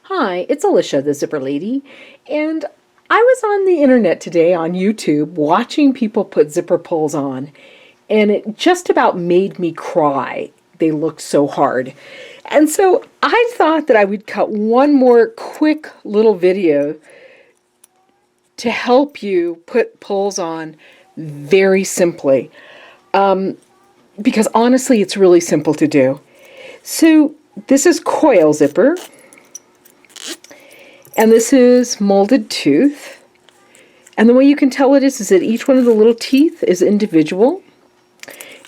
Hi, it's Alicia, the Zipper Lady, and I was on the internet today on YouTube watching people put zipper pulls on, and it just about made me cry. They looked so hard. And so I thought that I would cut one more quick little video to help you put pulls on very simply, because honestly, it's really simple to do. So this is coil zipper. And this is molded tooth. And the way you can tell it is that each one of the little teeth is individual.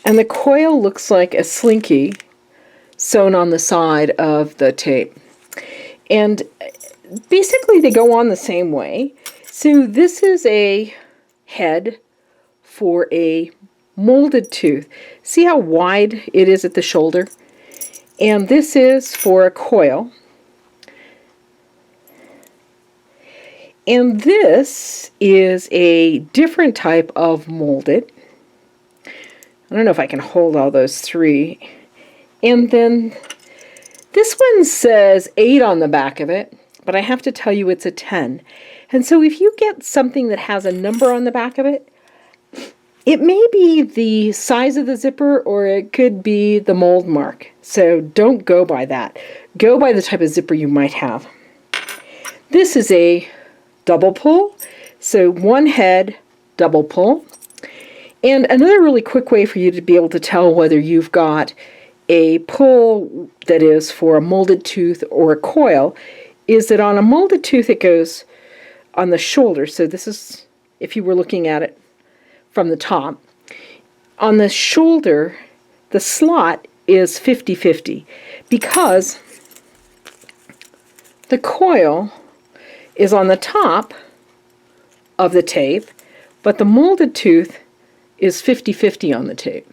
And the coil looks like a slinky sewn on the side of the tape. And basically they go on the same way. So this is a head for a molded tooth. See how wide it is at the shoulder? And this is for a coil. And this is a different type of molded. I don't know if I can hold all those three. And then this one says 8 on the back of it, but I have to tell you it's a 10. And so if you get something that has a number on the back of it, it may be the size of the zipper or it could be the mold mark. So don't go by that. Go by the type of zipper you might have. This is a double pull, so one head, double pull. And another really quick way for you to be able to tell whether you've got a pull that is for a molded tooth or a coil is that on a molded tooth it goes on the shoulder. So this is if you were looking at it from the top. On the shoulder, the slot is 50-50 because the coil is on the top of the tape, but the molded tooth is 50-50 on the tape.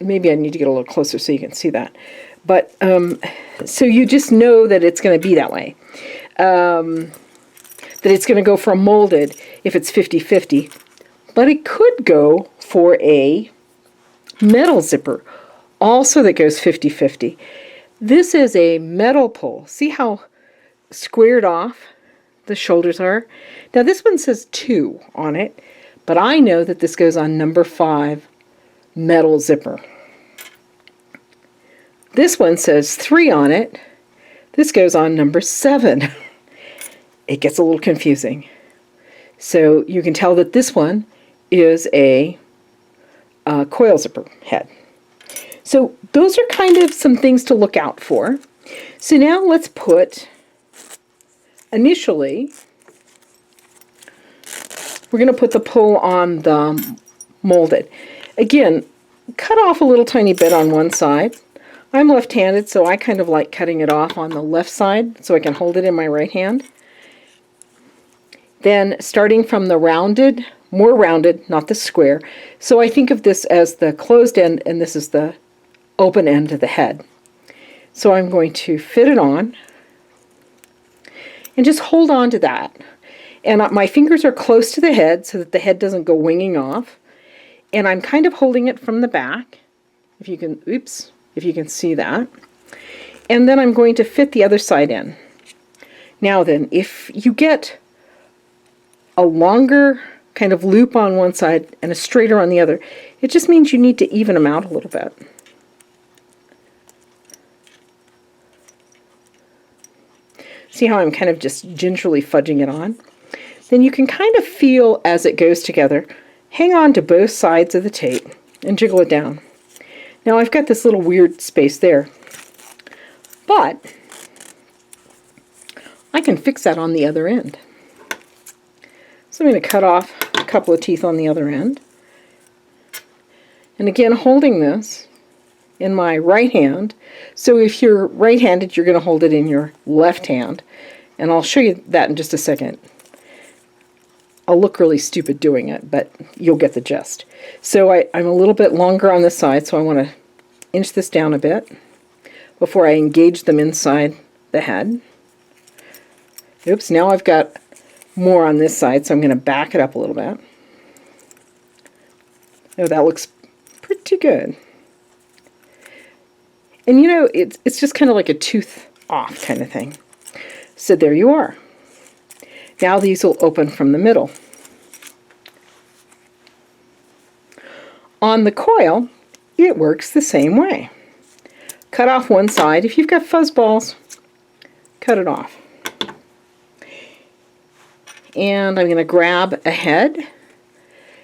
Maybe I need to get a little closer so you can see that. But so you just know that it's going to be that way. That it's going to go for a molded if it's 50-50. But it could go for a metal zipper also that goes 50-50. This is a metal pull. See how squared off the shoulders are? Now this one says 2 on it, but I know that this goes on number 5 metal zipper. This one says 3 on it. This goes on number 7. It gets a little confusing. So you can tell that this one is a coil zipper head. So those are kind of some things to look out for. So now let's put initially, we're going to put the pull on the molded. Again, cut off a little tiny bit on one side. I'm left-handed, so I kind of like cutting it off on the left side so I can hold it in my right hand. Then starting from the rounded, more rounded, not the square. So I think of this as the closed end and this is the open end of the head. So I'm going to fit it on. And just hold on to that. And my fingers are close to the head so that the head doesn't go winging off. And I'm kind of holding it from the back, if you can, if you can see that. And then I'm going to fit the other side in. Now then, if you get a longer kind of loop on one side and a straighter on the other, it just means you need to even them out a little bit. See how I'm kind of just gingerly fudging it on? Then you can kind of feel as it goes together. Hang on to both sides of the tape and jiggle it down. Now I've got this little weird space there, but I can fix that on the other end. So I'm going to cut off a couple of teeth on the other end. And again, holding this in my right hand. So if you're right-handed, you're going to hold it in your left hand. And I'll show you that in just a second. I'll look really stupid doing it, but you'll get the gist. So I'm a little bit longer on this side, so I want to inch this down a bit before I engage them inside the head. Oops, now I've got more on this side, so I'm going to back it up a little bit. Oh, that looks pretty good. And you know, it's just kind of like a tooth off kind of thing. So there you are. Now these will open from the middle. On the coil, it works the same way. Cut off one side. If you've got fuzz balls, cut it off. And I'm going to grab a head.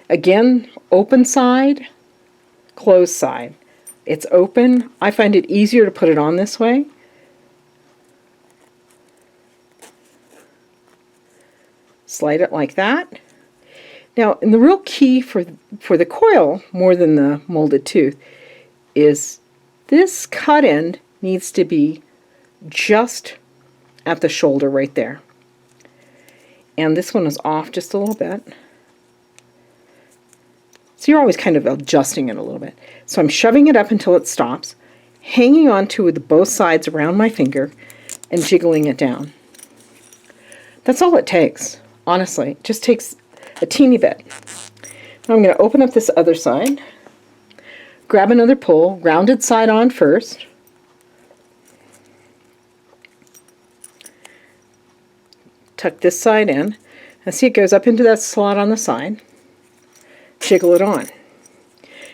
Again, open side, closed side. It's open. I find it easier to put it on this way. Slide it like that. Now, and the real key for the coil, more than the molded tooth, is this cut end needs to be just at the shoulder right there. And this one is off just a little bit. So you're always kind of adjusting it a little bit. So I'm shoving it up until it stops, hanging on to it with both sides around my finger, and jiggling it down. That's all it takes, honestly. It just takes a teeny bit. Now I'm going to open up this other side, grab another pull, rounded side on first. Tuck this side in, and see it goes up into that slot on the side. Jiggle it on.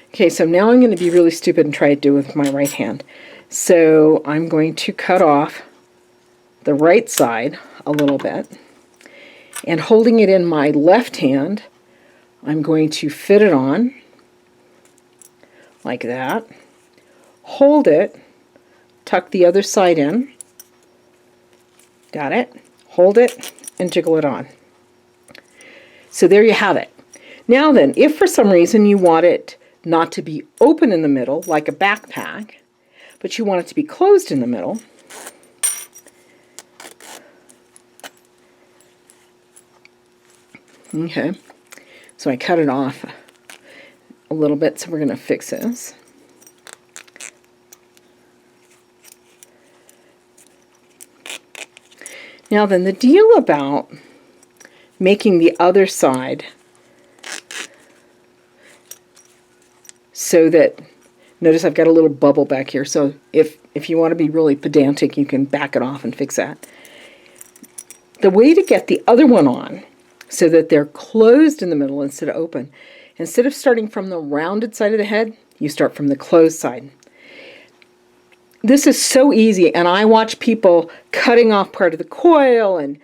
Okay, so now I'm going to be really stupid and try to do it with my right hand. So I'm going to cut off the right side a little bit, and holding it in my left hand, I'm going to fit it on like that. Hold it, tuck the other side in. Got it? Hold it and jiggle it on. So there you have it. Now then, if for some reason you want it not to be open in the middle, like a backpack, but you want it to be closed in the middle, okay, so I cut it off a little bit, so we're going to fix this. Now then, the deal about making the other side so that, notice I've got a little bubble back here, so if you want to be really pedantic, you can back it off and fix that. The way to get the other one on so that they're closed in the middle instead of open, instead of starting from the rounded side of the head, you start from the closed side. This is so easy, and I watch people cutting off part of the coil and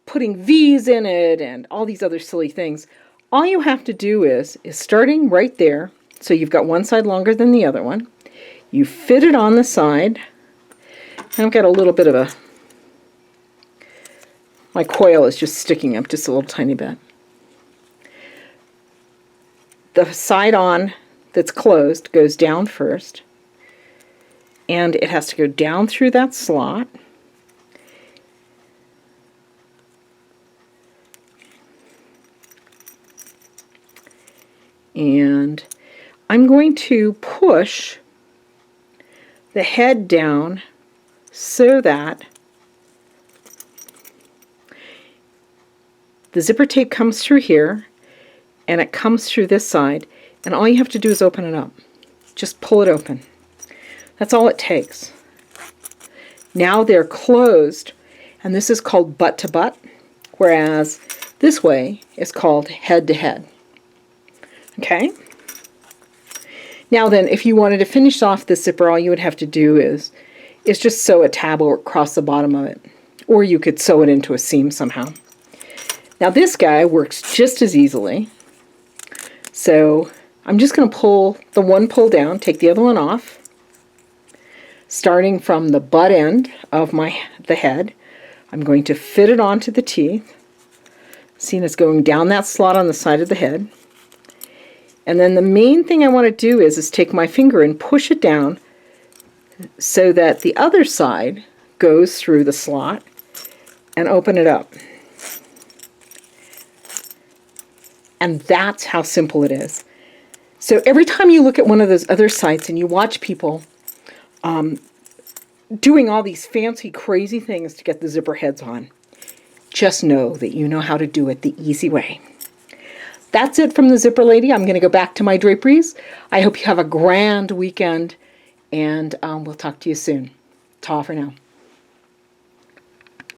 putting V's in it and all these other silly things. All you have to do is starting right there, so you've got one side longer than the other one. You fit it on the side. I've got a little bit of a, my coil is just sticking up just a little tiny bit. The side on that's closed goes down first, and it has to go down through that slot. And I'm going to push the head down so that the zipper tape comes through here and it comes through this side, and all you have to do is open it up. Just pull it open. That's all it takes. Now they're closed, and this is called butt to butt, whereas this way is called head to head. Okay? Now then, if you wanted to finish off the zipper, all you would have to do is just sew a tab across the bottom of it. Or you could sew it into a seam somehow. Now this guy works just as easily. So I'm just going to pull the one pull down, take the other one off. Starting from the butt end of the head, I'm going to fit it onto the teeth. See, it's going down that slot on the side of the head. And then the main thing I want to do is take my finger and push it down so that the other side goes through the slot, and open it up. And that's how simple it is. So every time you look at one of those other sites and you watch people doing all these fancy, crazy things to get the zipper heads on, just know that you know how to do it the easy way. That's it from the Zipper Lady. I'm going to go back to my draperies. I hope you have a grand weekend, and we'll talk to you soon. Ta for now.